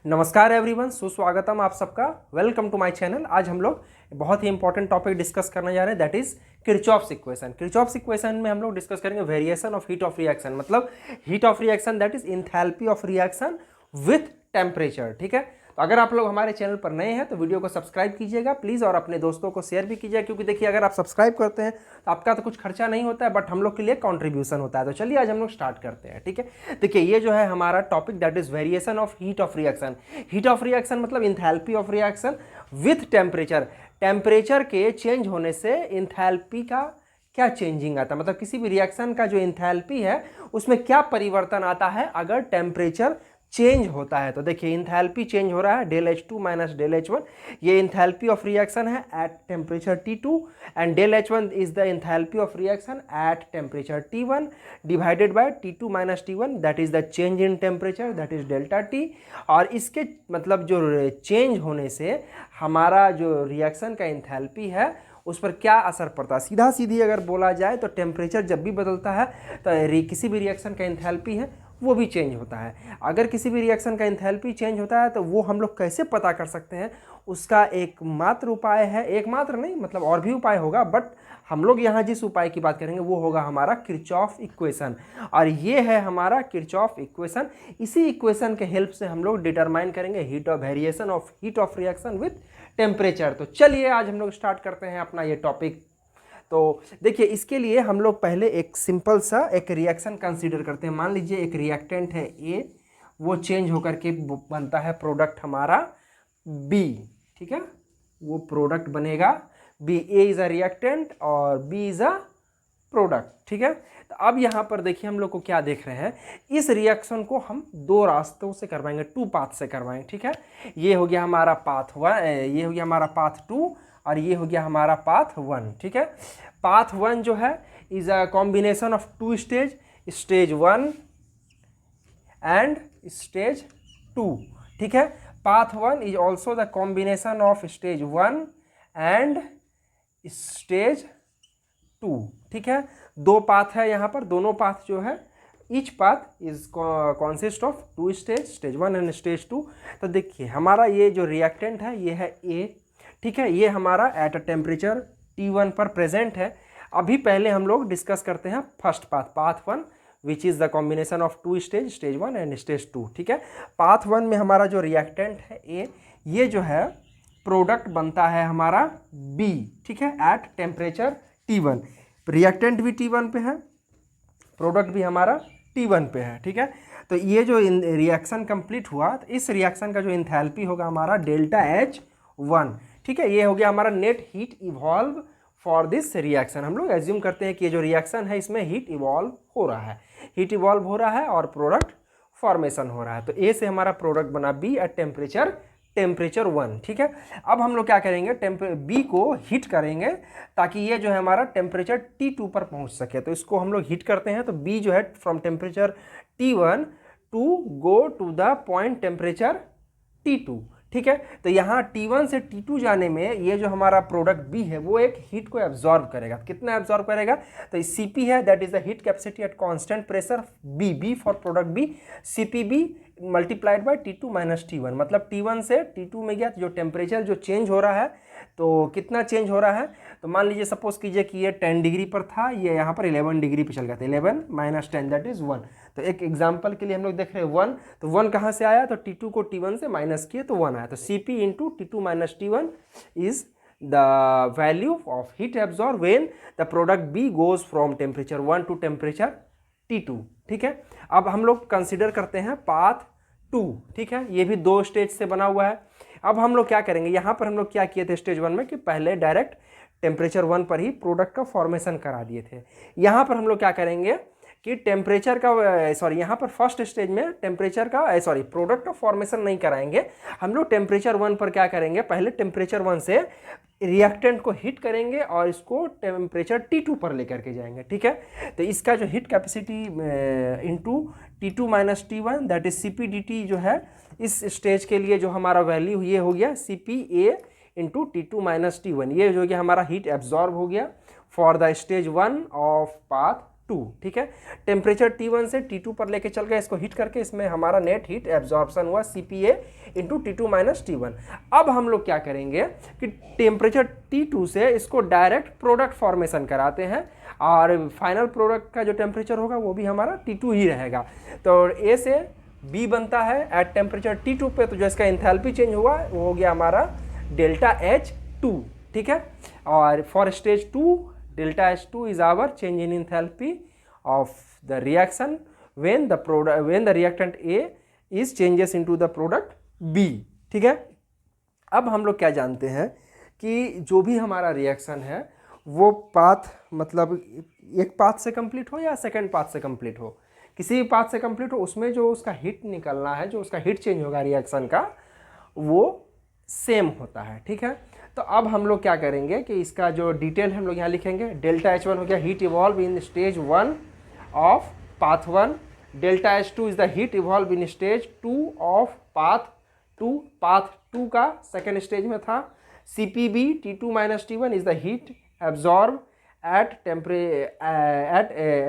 नमस्कार एवरीवन, सुस्वागतम आप सबका। Welcome to my channel. आज हम लोग बहुत ही इंपॉर्टेंट टॉपिक डिस्कस करने जा रहे हैं, that is Kirchhoff's equation. Kirchhoff's equation में हम लोग डिस्कस करेंगे variation of heat of reaction, मतलब heat of reaction that is enthalpy of reaction with temperature. ठीक है, तो अगर आप लोग हमारे चैनल पर नए हैं तो वीडियो को सब्सक्राइब कीजिएगा प्लीज़, और अपने दोस्तों को शेयर भी कीजिएगा, क्योंकि देखिए अगर आप सब्सक्राइब करते हैं तो आपका तो कुछ खर्चा नहीं होता है, बट हम लोग के लिए कॉन्ट्रीब्यूशन होता है। तो चलिए आज हम लोग स्टार्ट करते हैं। ठीक है, देखिए ये जो है हमारा topic that is variation of heat of reaction. Heat of reaction मतलब enthalpy of reaction with temperature. Temperature के चेंज होने से इंथैल्पी का क्या चेंजिंग आता है, मतलब किसी भी रिएक्शन का जो इंथैल्पी है उसमें क्या परिवर्तन आता है अगर टेम्परेचर चेंज होता है। तो देखिए इंथैल्पी चेंज हो रहा है del H2 minus del H1, ये इंथैल्पी ऑफ रिएक्शन है at temperature T2, and del H1 is the enthalpy of reaction at temperature T1 divided by T2 minus T1, that is the change in temperature, that is delta T। और इसके मतलब जो change होने से हमारा जो reaction का enthalpy है उस पर क्या असर पड़ता है। सीधा सीधी अगर बोला जाए तो टेम्परेचर जब भी बदलता है तो किसी भी रिएक्शन का इंथैल्पी है वो भी चेंज होता है। अगर किसी भी रिएक्शन का इंथैल्पी चेंज होता है तो वो हम लोग कैसे पता कर सकते हैं, उसका एकमात्र उपाय है, एकमात्र नहीं मतलब और भी उपाय होगा, बट हम लोग यहाँ जिस उपाय की बात करेंगे वो होगा हमारा किरचॉफ इक्वेशन। और ये है हमारा किरचॉफ इक्वेशन। इसी इक्वेशन के हेल्प से हम लोग डिटरमाइन करेंगे heat of variation of heat of reaction with temperature. तो चलिए आज हम लोग स्टार्ट करते हैं अपना ये टॉपिक। तो देखिए इसके लिए हम लोग पहले एक सिंपल सा एक रिएक्शन कंसीडर करते हैं। मान लीजिए एक रिएक्टेंट है ए, वो चेंज होकर के बनता है प्रोडक्ट हमारा बी। ठीक है, वो प्रोडक्ट बनेगा B. A is a reactant और बी इज़ अ प्रोडक्ट। ठीक है, तो अब यहाँ पर देखिए हम लोग को क्या देख रहे हैं, इस रिएक्शन को हम दो रास्तों से करवाएंगे, टू पाथ से करवाएंगे। ठीक है, ये हो गया हमारा पाथ 1, ये हो गया हमारा पाथ 2, और ये हो गया हमारा पाथ 1। ठीक है, पाथ 1 जो है is a combination of two stage, stage 1 and stage 2। ठीक है, path 1 is also the combination of stage 1 and stage 2। ठीक है, दो पाथ है यहाँ पर, दोनों पाथ जो है each path is consist of two stage, stage 1 and stage 2। तो देखिए हमारा ये जो रिएक्टेंट है ये है ए। ठीक है, ये हमारा एट अ टेम्परेचर T1 पर प्रेजेंट है। अभी पहले हम लोग डिस्कस करते हैं first path, path 1 which is the combination of two stage, stage 1 and stage 2। ठीक है, पाथ 1 में हमारा जो रिएक्टेंट है ए, ये जो है प्रोडक्ट बनता है हमारा बी। ठीक है, एट टेम्परेचर T1। रिएक्टेंट भी T1 पे है, प्रोडक्ट भी हमारा T1 पे है। ठीक है, तो ये जो रिएक्शन कंप्लीट हुआ तो इस रिएक्शन का जो इंथैल्पी होगा हमारा डेल्टा H1। ठीक है, ये हो गया हमारा net heat evolve for this reaction. हम लोग एज्यूम करते हैं कि ये जो रिएक्शन है इसमें हीट इवॉल्व हो रहा है, हीट इवॉल्व हो रहा है और प्रोडक्ट फॉर्मेशन हो रहा है। तो ए से हमारा प्रोडक्ट बना बी एट टेम्परेचर 1। ठीक है, अब हम लोग क्या करेंगे, बी को हीट करेंगे ताकि ये जो है हमारा टेम्परेचर T2 पर पहुंच सके। तो इसको हम लोग हीट करते हैं, तो बी जो है from temperature T1 to go to the point temperature T2। ठीक है, तो यहाँ T1 से T2 जाने में ये जो हमारा प्रोडक्ट B है वो एक हीट को एब्जॉर्ब करेगा। कितना एब्जॉर्ब करेगा, तो CP है that is the heat capacity at constant pressure B for product B, CPB multiplied by T2 minus T1। मतलब T1 से T2 में गया तो जो टेम्परेचर जो चेंज हो रहा है, तो कितना चेंज हो रहा है, तो मान लीजिए सपोज कीजिए कि ये 10 डिग्री पर था, ये यहाँ पर 11 डिग्री पे चल गया था, 11 माइनस 10 दैट इज 1। तो एक एग्जाम्पल के लिए हम लोग देख रहे हैं 1, तो 1 कहाँ से आया, तो T2 को T1 से माइनस किए तो 1 आया। तो CP into T2 minus T1 is the value of heat absorb when the product B goes from temperature 1 to temperature T2। ठीक है, अब हम लोग कंसिडर करते हैं पाथ 2। ठीक है, ये भी दो स्टेज से बना हुआ है। अब हम लोग क्या करेंगे, यहाँ पर हम लोग क्या किए थे स्टेज 1 में कि पहले डायरेक्ट टेम्परेचर 1 पर ही प्रोडक्ट का फॉर्मेशन करा दिए थे। यहाँ पर हम लोग क्या करेंगे कि टेम्परेचर का यहाँ पर फर्स्ट स्टेज में टेम्परेचर का प्रोडक्ट का फॉर्मेशन नहीं कराएंगे। हम लोग टेम्परेचर 1 पर क्या करेंगे, पहले टेम्परेचर 1 से रिएक्टेंट को हीट करेंगे और इसको टेम्परेचर T2 पर लेकर के जाएंगे। ठीक है, तो इसका जो heat capacity into T2 minus T1 that is CPDT जो है इस स्टेज के लिए जो हमारा वैल्यू ये हो गया CPA into T2 minus T1। ये जो गया हमारा हीट एब्जॉर्ब हो गया for the stage 1 of path two, ठीक है। टेम्परेचर T1 से T2 पर लेके चल गए, इसको हीट करके इसमें हमारा नेट हीट एब्जॉर्प्शन हुआ CPA into T2 minus T1। अब हम लोग क्या करेंगे कि टेम्परेचर T2 से इसको डायरेक्ट प्रोडक्ट फॉर्मेशन कराते हैं और फाइनल प्रोडक्ट का जो टेम्परेचर होगा वो भी हमारा T2 ही रहेगा। तो A से B बनता है एट टेम्परेचर T2 पे, तो जो इसका इंथैल्पी चेंज हुआ वो हो गया हमारा डेल्टा H2, ठीक है। और for stage 2 delta H2 is our change in enthalpy of the reaction when the reactant A is changes into the product B, ठीक है। अब हम लोग क्या जानते हैं कि जो भी हमारा रिएक्शन है वो पाथ मतलब एक पाथ से कंप्लीट हो या सेकंड पाथ से कंप्लीट हो, किसी भी पाथ से कंप्लीट हो, उसमें जो उसका हीट निकलना है, जो उसका हीट चेंज होगा रिएक्शन का, वो सेम होता है, ठीक है। तो अब हम लोग क्या करेंगे कि इसका जो डिटेल हम लोग यहाँ लिखेंगे, डेल्टा H1 हो गया heat evolve in stage 1 of path 1, delta H2 is the heat evolve in stage 2 of path 2, path 2 का सेकेंड स्टेज में था। CPB T2 minus T1 is the heat absorb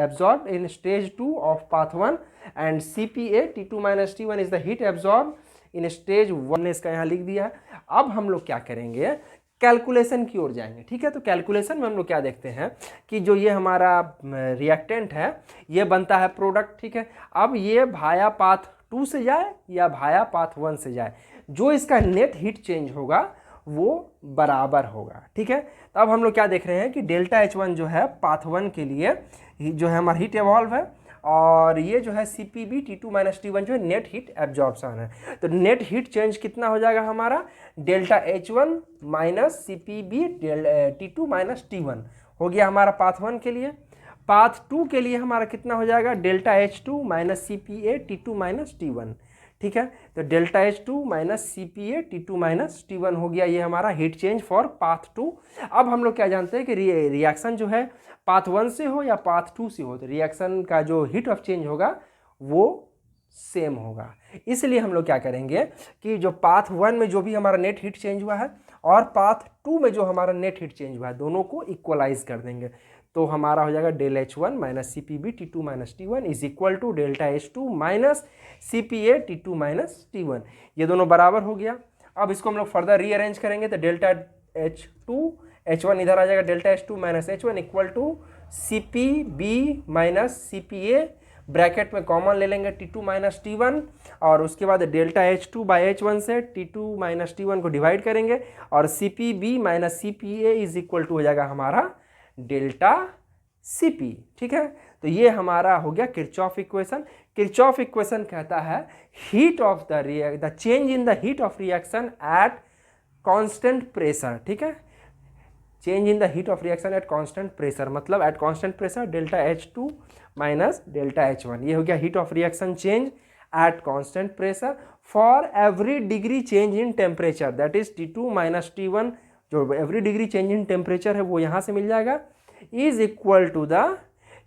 absorbed in stage 2 of path 1 and CPA T2 minus T1 is the heat absorbed in stage 1 ने इसका यहाँ लिख दिया है। अब हम लोग क्या करेंगे, कैलकुलेशन की ओर जाएंगे, ठीक है। तो कैलकुलेशन में हम लोग क्या देखते हैं कि जो ये हमारा रिएक्टेंट है ये बनता है प्रोडक्ट, ठीक है। अब ये भाया पाथ 2 से जाए या भाया पाथ 1 से जाए, जो इसका नेट हीट चेंज होगा वो बराबर होगा, ठीक है। तो अब हम लोग क्या देख रहे हैं कि डेल्टा H1 जो है पाथ 1 के लिए जो है हमारा हीट एवॉल्व है और ये जो है CPB T2 माइनस T1 जो है नेट हीट एब्जॉर्प्शन है। तो नेट हीट चेंज कितना हो जाएगा हमारा, delta H1 minus CPB T2 minus T1 हो गया हमारा पाथ 1 के लिए। पाथ 2 के लिए हमारा कितना हो जाएगा, delta H2 minus CPA T2 minus T1, ठीक है। तो delta H2 minus CPA T2 minus T1 हो गया ये हमारा हीट चेंज फॉर पाथ 2। अब हम लोग क्या जानते हैं कि रिएक्शन जो है पाथ 1 से हो या पाथ 2 से हो, तो रिएक्शन का जो हीट ऑफ चेंज होगा वो सेम होगा। इसलिए हम लोग क्या करेंगे कि जो पाथ 1 में जो भी हमारा नेट हीट चेंज हुआ है और पाथ 2 में जो हमारा नेट हीट चेंज हुआ है, दोनों को इक्वलाइज कर देंगे। तो हमारा हो जाएगा del H1 minus CPB T2 minus T1 is equal to delta H2 minus CPA T2 minus T1, ये दोनों बराबर हो गया। अब इसको हम लोग फर्दर रीअरेंज करेंगे तो डेल्टा H1 इधर आ जाएगा, delta H2 minus H1 equal to CPB minus CPA, bracket में कॉमन ले लेंगे T2 माइनस T1 और उसके बाद डेल्टा H2 बाई H1 से T2 माइनस T1 को डिवाइड करेंगे और CPB minus CPA is equal to हो जाएगा हमारा डेल्टा CP, ठीक है। तो ये हमारा हो गया किरचॉफ इक्वेशन। किरचॉफ इक्वेशन कहता है heat of the change in the heat of reaction at constant pressure, ठीक है। Change in the heat of reaction at constant pressure मतलब at constant pressure delta H2 minus delta H1, ये हो गया heat of reaction change at constant pressure for every degree change in temperature, that is T2 minus T1, जो every degree change in temperature है वो यहाँ से मिल जाएगा, is equal to the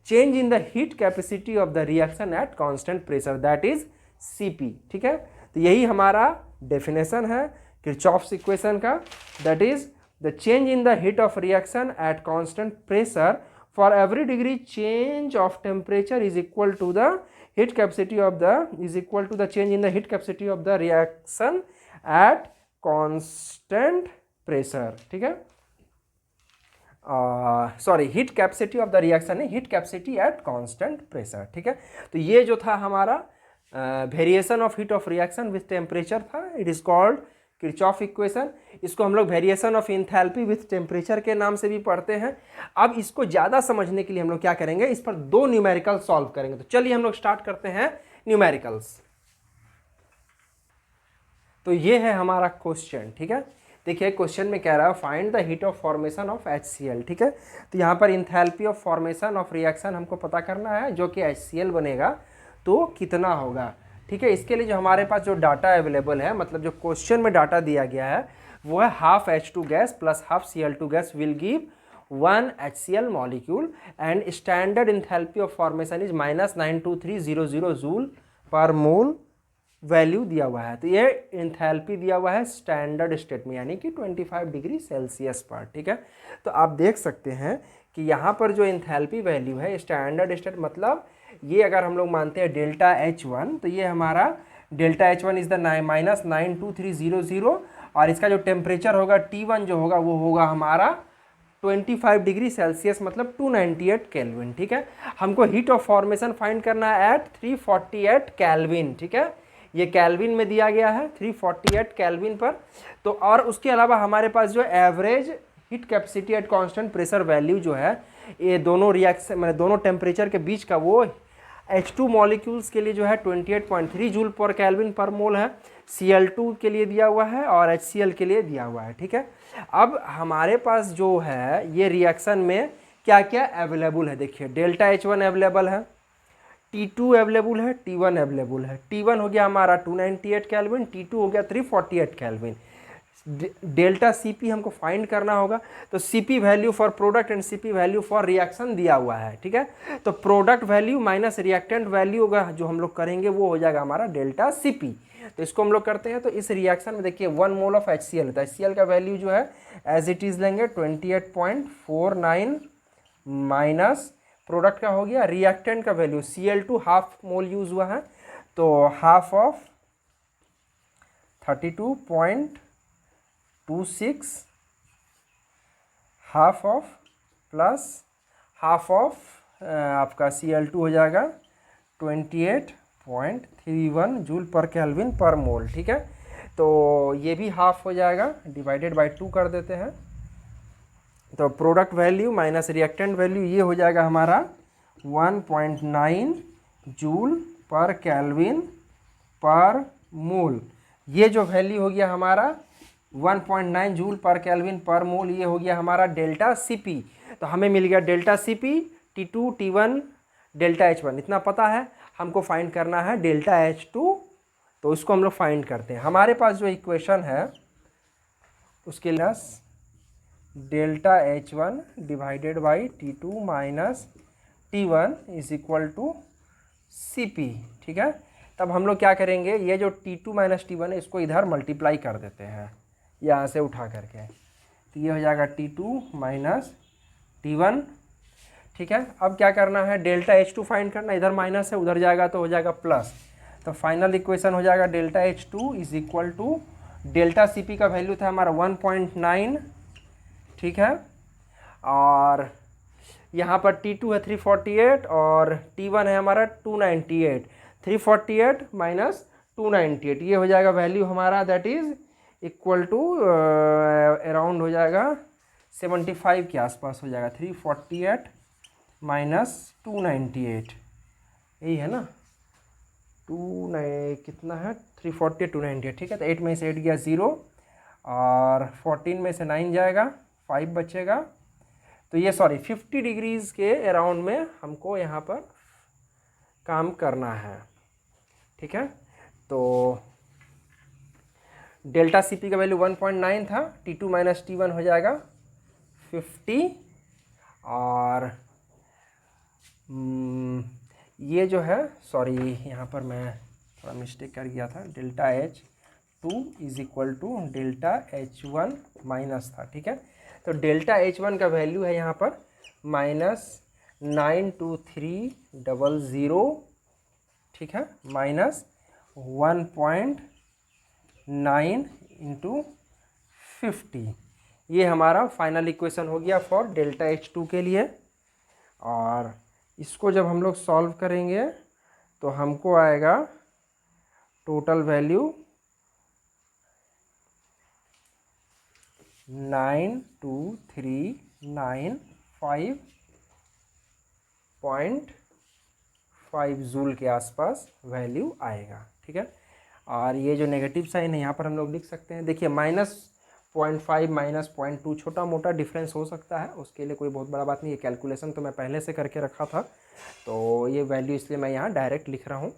change in the heat capacity of the reaction at constant pressure, that is CP, ठीक है। तो यही हमारा डेफिनेशन है किरचॉफ्स इक्वेशन का, that is the change in the heat of reaction at constant pressure for every degree change of temperature is equal to the heat capacity of the is equal to the change in the heat capacity of the reaction at constant pressure, ठीक है। Sorry, heat capacity of the reaction है heat capacity at constant pressure, ठीक है। तो ये जो था हमारा variation of heat of reaction with temperature था, it is called Kirchhoff equation. इसको हम लोग variation of enthalpy with temperature के नाम से भी पढ़ते हैं। अब इसको ज़्यादा समझने के लिए हम लोग क्या करेंगे, इस पर 2 न्यूमेरिकल सॉल्व करेंगे। तो चलिए हम लोग स्टार्ट करते हैं न्यूमेरिकल्स। तो ये है हमारा क्वेश्चन, ठीक है। देखिए क्वेश्चन में कह रहा है find the heat of formation of HCl, ठीक है। तो यहाँ पर enthalpy of formation of reaction हमको पता करना है, जो कि HCl बनेगा तो कितना होगा, ठीक है। इसके लिए जो हमारे पास जो डाटा अवेलेबल है, मतलब जो क्वेश्चन में डाटा दिया गया है वो है half H2 gas plus half Cl2 gas will give 1 HCl molecule and standard enthalpy of formation is -92300 joule per mole value दिया हुआ है। तो ये इंथैल्पी दिया हुआ है स्टैंडर्ड स्टेट में, यानी कि 25 डिग्री सेल्सियस पर, ठीक है। तो आप देख सकते हैं कि यहाँ पर जो एंथैल्पी वैल्यू है स्टैंडर्ड स्टेट, मतलब ये अगर हम लोग मानते हैं डेल्टा H1, तो ये हमारा डेल्टा H1 इज द -92300, और इसका जो टेम्परेचर होगा T1 जो होगा वो होगा हमारा 25 डिग्री सेल्सियस, मतलब 298 केल्विन। ठीक है, हमको हीट ऑफ फॉर्मेशन फाइंड करना है एट 348 केल्विन। ठीक है, ये केल्विन में दिया गया है 348 केल्विन पर। तो और उसके अलावा हमारे पास जो average heat capacity at constant pressure value जो है, ये दोनों रिएक्शन मतलब दोनों टेम्परेचर के बीच का, वो H2 मॉलिक्यूल्स के लिए जो है 28.3 जूल पर केल्विन पर मोल है, Cl2 के लिए दिया हुआ है और HCl के लिए दिया हुआ है। ठीक है, अब हमारे पास जो है ये रिएक्शन में क्या क्या अवेलेबल है, देखिए डेल्टा H1 अवेलेबल है, T2 अवेलेबल है, T1 अवेलेबल है। T1 हो गया हमारा 298 केल्विन, T2 हो गया 348 केल्विन। डेल्टा Cp हमको फाइंड करना होगा, तो Cp value for product and Cp value for reaction दिया हुआ है। ठीक है, तो product value minus reactant value होगा जो हम लोग करेंगे वो हो जाएगा हमारा डेल्टा Cp। तो इसको हम लोग करते हैं, तो इस रिएक्शन में देखिए 1 मोल ऑफ HCl होता है, HCl का वैल्यू जो है एज इट इज लेंगे 28.49 माइनस प्रोडक्ट का हो गया, रिएक्टेंट का value Cl2 half mole use हुआ है, तो half of 32.26 half of plus half of आपका Cl2 हो जाएगा 28.31 जूल पर केल्विन पर मोल। ठीक है, तो ये भी हाफ हो जाएगा, डिवाइडेड बाय 2 कर देते हैं, तो product value minus reactant value ये हो जाएगा हमारा 1.9 जूल पर केल्विन पर मोल। ये जो वैल्यू हो गया हमारा 1.9 जूल पर केल्विन पर मोल, ये हो गया हमारा डेल्टा Cp। तो हमें मिल गया delta Cp, T2, T1, delta H1 इतना पता है, हमको फाइंड करना है डेल्टा H2, तो इसको हम लोग फाइंड करते हैं। हमारे पास जो इक्वेशन है उसके लिए delta H1 divided by T2 minus T1 is equal to Cp। ठीक है, तब हम लोग क्या करेंगे, ये जो T2 माइनस T1 है इसको इधर मल्टीप्लाई कर देते हैं यहाँ से उठा करके, तो ये हो जाएगा T2 माइनस T1। ठीक है, अब क्या करना है, डेल्टा H2 फाइंड करना, इधर माइनस है उधर जाएगा तो हो जाएगा प्लस, तो फाइनल इक्वेशन हो जाएगा delta H2 is equal to delta Cp का वैल्यू था हमारा 1.9। ठीक है, और यहाँ पर T2 है 348 और T1 है हमारा 298, 348 माइनस 298 ये हो जाएगा वैल्यू हमारा, that is equal to around हो जाएगा 75 के आसपास हो जाएगा, 348 माइनस 298 यही है ना, कितना है 348 298। ठीक है, तो 8 में से 8 गया 0 और 14 में से 9 जाएगा, 5 बचेगा, तो ये 50 डिग्रीज़ के अराउंड में हमको यहाँ पर काम करना है। ठीक है, तो डेल्टा Cp का वैल्यू 1.9 था, T2 माइनस T1 हो जाएगा 50, और ये जो है यहाँ पर मैं थोड़ा मिस्टेक कर गया था, delta H2 is equal to delta H1 minus था। ठीक है, तो डेल्टा H1 का वैल्यू है यहाँ पर -92300। ठीक है, माइनस 1.9 इंटू 50, ये हमारा फाइनल इक्वेशन हो गया फॉर डेल्टा H2 के लिए। और इसको जब हम लोग सॉल्व करेंगे तो हमको आएगा टोटल वैल्यू 92395.5 जूल के आसपास वैल्यू आएगा। ठीक है, और ये जो नेगेटिव साइन है यहाँ पर हम लोग लिख सकते हैं, देखिए -0.5 -0.2 छोटा मोटा डिफरेंस हो सकता है, उसके लिए कोई बहुत बड़ा बात नहीं है, कैलकुलेशन तो मैं पहले से करके रखा था, तो ये वैल्यू इसलिए मैं यहाँ डायरेक्ट लिख रहा हूँ।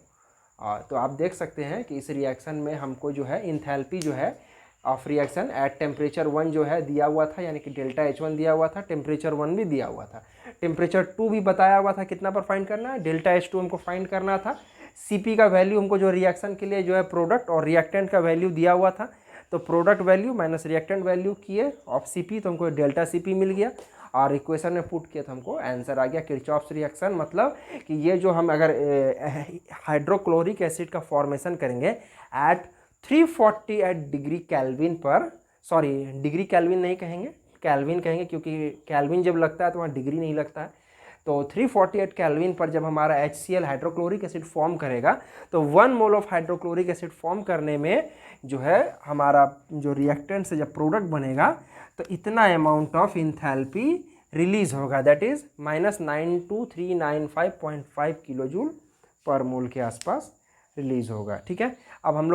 तो आप देख सकते हैं कि इस रिएक्शन में हमको जो है इंथैल्पी जो है ऑफ रिएक्शन एट टेम्परेचर 1 जो है दिया हुआ था, यानी कि डेल्टा H1 दिया हुआ था, टेम्परेचर 1 भी दिया हुआ था, टेम्परेचर 2 भी बताया हुआ था, कितना पर फाइंड करना है, डेल्टा H2 हमको फाइंड करना था, Cp का वैल्यू हमको जो रिएक्शन के लिए जो है प्रोडक्ट और रिएक्टेंट का वैल्यू दिया हुआ था, तो product value minus reactant value किए ऑफ Cp, तो हमको डेल्टा Cp मिल गया। और इक्वेशन में पुट किया तो हमको आंसर आ गया किरचॉफ्स रिएक्शन। मतलब कि ये जो हम अगर हाइड्रोक्लोरिक एसिड का फॉर्मेशन करेंगे एट 348 डिग्री केल्विन पर, सॉरी डिग्री केल्विन नहीं कहेंगे, केल्विन कहेंगे, क्योंकि केल्विन जब लगता है तो वहाँ डिग्री नहीं लगता है। तो 348 केल्विन पर जब हमारा HCl हाइड्रोक्लोरिक एसिड फॉर्म करेगा तो 1 mole of hydrochloric acid form करने में जो है हमारा जो रिएक्टेंट से जब प्रोडक्ट बनेगा तो इतना अमाउंट ऑफ इंथैल्पी रिलीज होगा, that is -92395.5 kilo joule per mole के आसपास रिलीज होगा। ठीक है, अब हम लोग